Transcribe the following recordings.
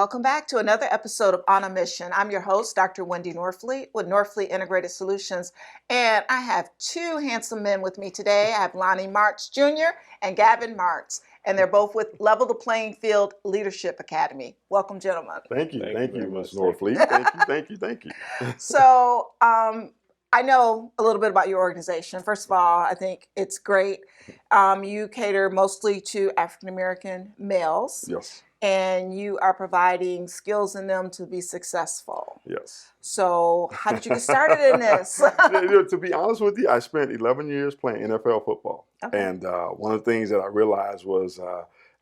welcome back to another episode of On a Mission. I'm your host, Dr. Wendy Norfleet with Norfleet Integrated Solutions, and I have two handsome men with me today. I have Lonnie Marts Jr. and Gavin Marts, and they're both with Level the Playing Field Leadership Academy. Welcome, gentlemen. Thank you, Ms. Norfleet. Thank you. So, I know a little bit about your organization. First of all, I think it's great. You cater mostly to African American males. Yes. And you are providing skills in them to be successful. Yes. So how did you get started in this? To be honest with you, I spent 11 years playing NFL football. Okay. And one of the things that I realized was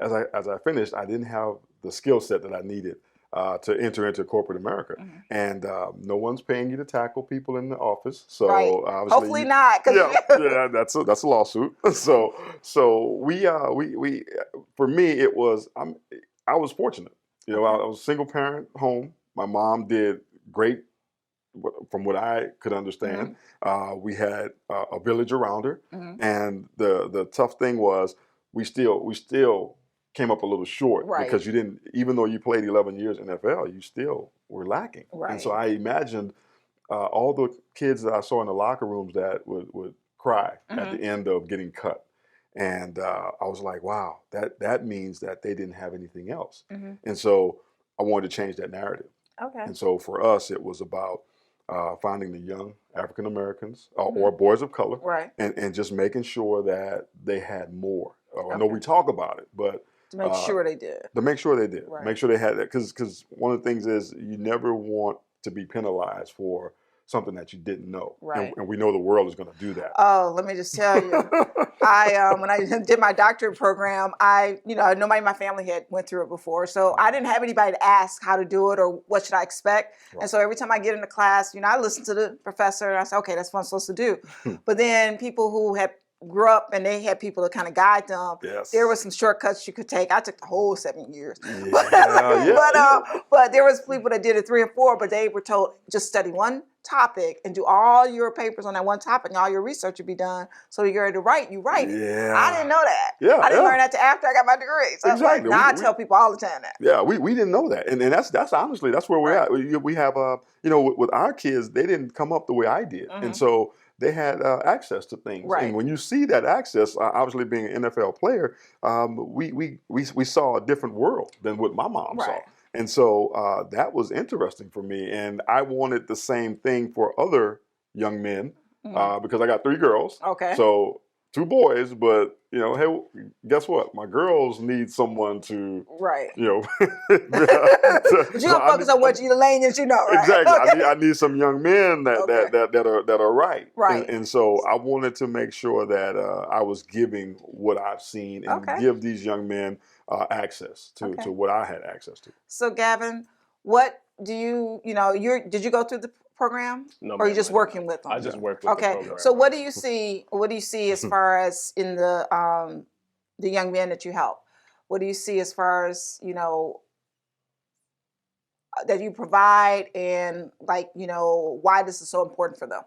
as I finished, I didn't have the skill set that I needed to enter into corporate America. Mm-hmm. And no one's paying you to tackle people in the office. So right. Hopefully not. Yeah, that's a lawsuit. So we for me, it was, I was fortunate. You know, I was a single parent home. My mom did great from what I could understand. Mm-hmm. We had a village around her. Mm-hmm. And the tough thing was we still came up a little short, right? Because you didn't, even though you played 11 years in NFL, you still were lacking. Right. And so I imagined all the kids that I saw in the locker rooms that would cry mm-hmm. at the end of getting cut. And I was like, wow, that means that they didn't have anything else. Mm-hmm. And so I wanted to change that narrative. Okay. And so for us, it was about finding the young African Americans mm-hmm. or boys of color, right? And just making sure that they had more. Okay. I know we talk about it, but to make sure they did. To make sure they did. Right. Make sure they had that. Because one of the things is you never want to be penalized for something that you didn't know. Right. And we know the world is going to do that. Oh, let me just tell you. When I did my doctorate program, nobody in my family had went through it before. So I didn't have anybody to ask how to do it or what should I expect. Right. And so every time I get into class, I listen to the professor and I say, okay, that's what I'm supposed to do. But then people who had grew up and they had people to kind of guide them. Yes. There were some shortcuts you could take. I took the whole 7 years. Yeah, but there was people that did it 3 or 4, but they were told just study one topic and do all your papers on that one topic and all your research would be done. So you're ready to write, you write it. Yeah. I didn't know that. Yeah, I didn't learn that till after I got my degree. So exactly. Now I tell people all the time that. Yeah, we didn't know that. And that's honestly, that's where we're at. We have, with our kids, they didn't come up the way I did. Mm-hmm. And so they had access to things. Right. And when you see that access, obviously being an NFL player, we saw a different world than what my mom saw. And so that was interesting for me. And I wanted the same thing for other young men because I got 3 girls. Okay. So 2 boys, but, hey, guess what? My girls need someone to, right. But you're going to focus on what you lanes, right? Exactly. Okay. I need some young men that are right. Right. And so I wanted to make sure that I was giving what I've seen and give these young men access to what I had access to. So Gavin, what do you, did you go through the program? No, or are you just working with them? I just worked with the program. So what do you see as far as in the young men that you help? What do you see as far as, that you provide and why this is so important for them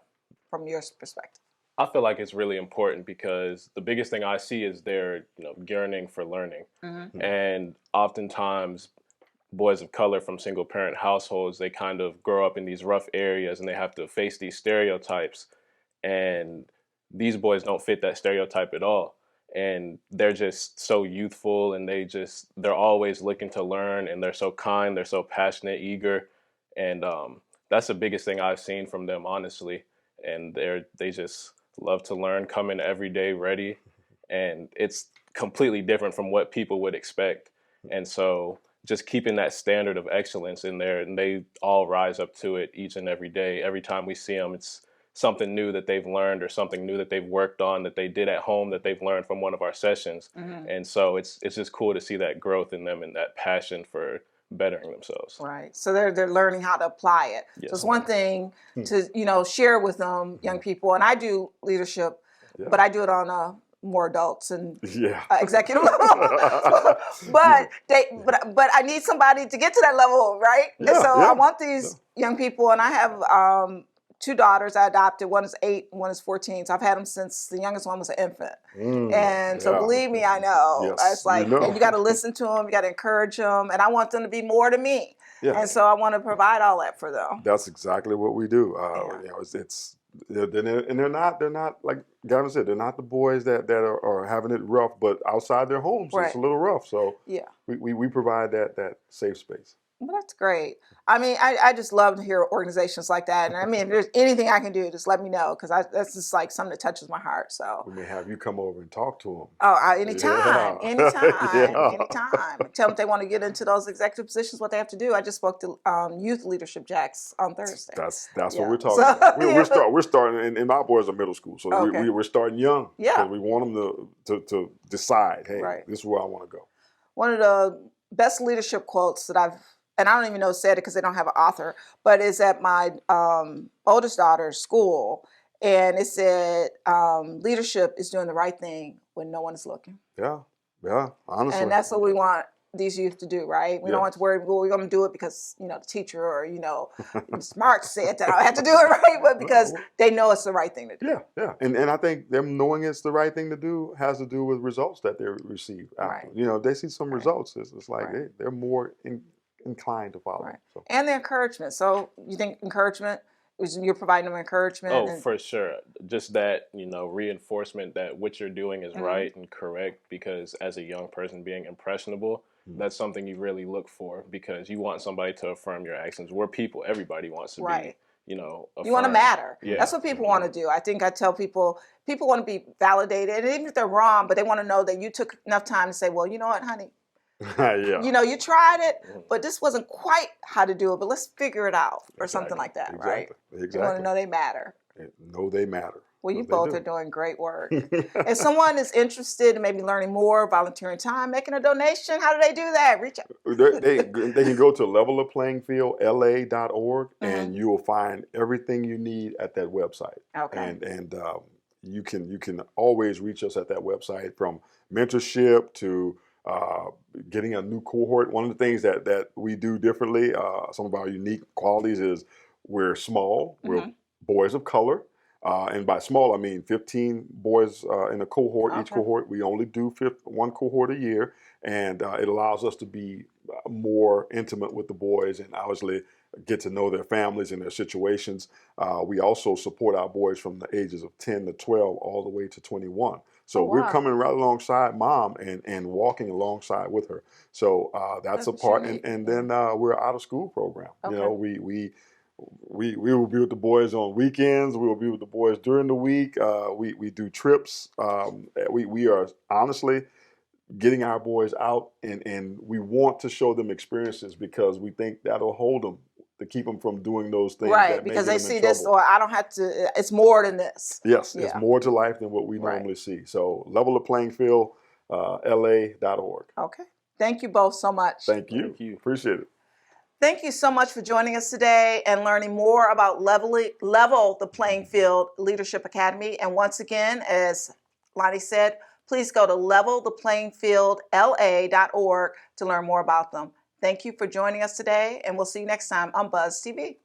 from your perspective? I feel like it's really important because the biggest thing I see is their, yearning for learning. Mm-hmm. And oftentimes boys of color from single parent households, they kind of grow up in these rough areas and they have to face these stereotypes. And these boys don't fit that stereotype at all. And they're just so youthful and they're always looking to learn and they're so kind, they're so passionate, eager. And that's the biggest thing I've seen from them, honestly. And they just love to learn, come in every day ready. And it's completely different from what people would expect. And so just keeping that standard of excellence in there, and they all rise up to it each and every day. Every time we see them, it's something new that they've learned or something new that they've worked on that they did at home that they've learned from one of our sessions. Mm-hmm. And so it's just cool to see that growth in them and that passion for bettering themselves. Right. So they're learning how to apply it. Yes. So it's one thing to, share with them, young people, and I do leadership, but I do it on more adults and executive level. but I need somebody to get to that level, right? Yeah, and so I want these young people, and I have two daughters I adopted. One is 8, one is 14. So I've had them since the youngest one was an infant. And so believe me, I know. Yes, It's like, and you got to listen to them, you got to encourage them, and I want them to be more to me. Yeah. And so I want to provide all that for them. That's exactly what we do. You know, they're not like Gavin said, they're not the boys that are having it rough, but outside their homes it's a little rough. So yeah, we provide that safe space. Well, that's great. I mean, I just love to hear organizations like that. And I mean, if there's anything I can do, just let me know, because that's just like something that touches my heart. So we may have you come over and talk to them. Oh, anytime, anytime. Tell them if they want to get into those executive positions, what they have to do. I just spoke to youth leadership jacks on Thursday. That's what we're talking about. We're starting, and our boys are middle school, so we're starting young. Yeah, we want them to decide, hey, this is where I want to go. One of the best leadership quotes that and I don't even know who said it because they don't have an author, but it's at my oldest daughter's school. And it said, leadership is doing the right thing when no one is looking. Yeah, honestly. And that's what we want these youth to do, right? We don't want to worry, well, we're going to do it because, the teacher or, Ms. Marks said that I have to do it, right? But because they know it's the right thing to do. Yeah. And I think them knowing it's the right thing to do has to do with results that they receive after. Right. They see some results. It's like they're more inclined to follow. Right. So. And the encouragement. So you think encouragement, you're providing them encouragement? Oh, for sure. Just that, reinforcement that what you're doing is right and correct, because as a young person being impressionable, that's something you really look for, because you want somebody to affirm your actions. We're people. Everybody wants to be, affirmed. You want to matter. Yeah. That's what people want to do. I think I tell people want to be validated. And even if they're wrong, but they want to know that you took enough time to say, well, you know what, honey? You tried it, but this wasn't quite how to do it, but let's figure it out or something like that, right? Exactly. You want to know they matter. Know they matter. Well, you both are doing great work. If someone is interested in maybe learning more, volunteering time, making a donation, how do they do that? Reach out. They can go to leveltheplayingfieldla.org and you will find everything you need at that website. Okay. And you can always reach us at that website, from mentorship to getting a new cohort. One of the things that we do differently, some of our unique qualities, is we're small. We're boys of color. And by small, I mean 15 boys in a cohort. Each cohort, we only do one cohort a year. And it allows us to be more intimate with the boys and obviously get to know their families and their situations. We also support our boys from the ages of 10 to 12 all the way to 21. So we're coming right alongside mom and walking alongside with her. So that's a part. And then we're out of school program. We will be with the boys on weekends. We will be with the boys during the week. We do trips. We are honestly getting our boys out, and we want to show them experiences because we think that'll hold them, to keep them from doing those things. Right, because they see this, or I don't have to, it's more than this. Yes, it's more to life than what we normally see. So Level the Playing Field, LA.org. Okay. Thank you both so much. Thank you. Appreciate it. Thank you so much for joining us today and learning more about Level the Playing Field Leadership Academy. And once again, as Lonnie said, please go to leveltheplayingfieldla.org to learn more about them. Thank you for joining us today, and we'll see you next time on Buzz TV.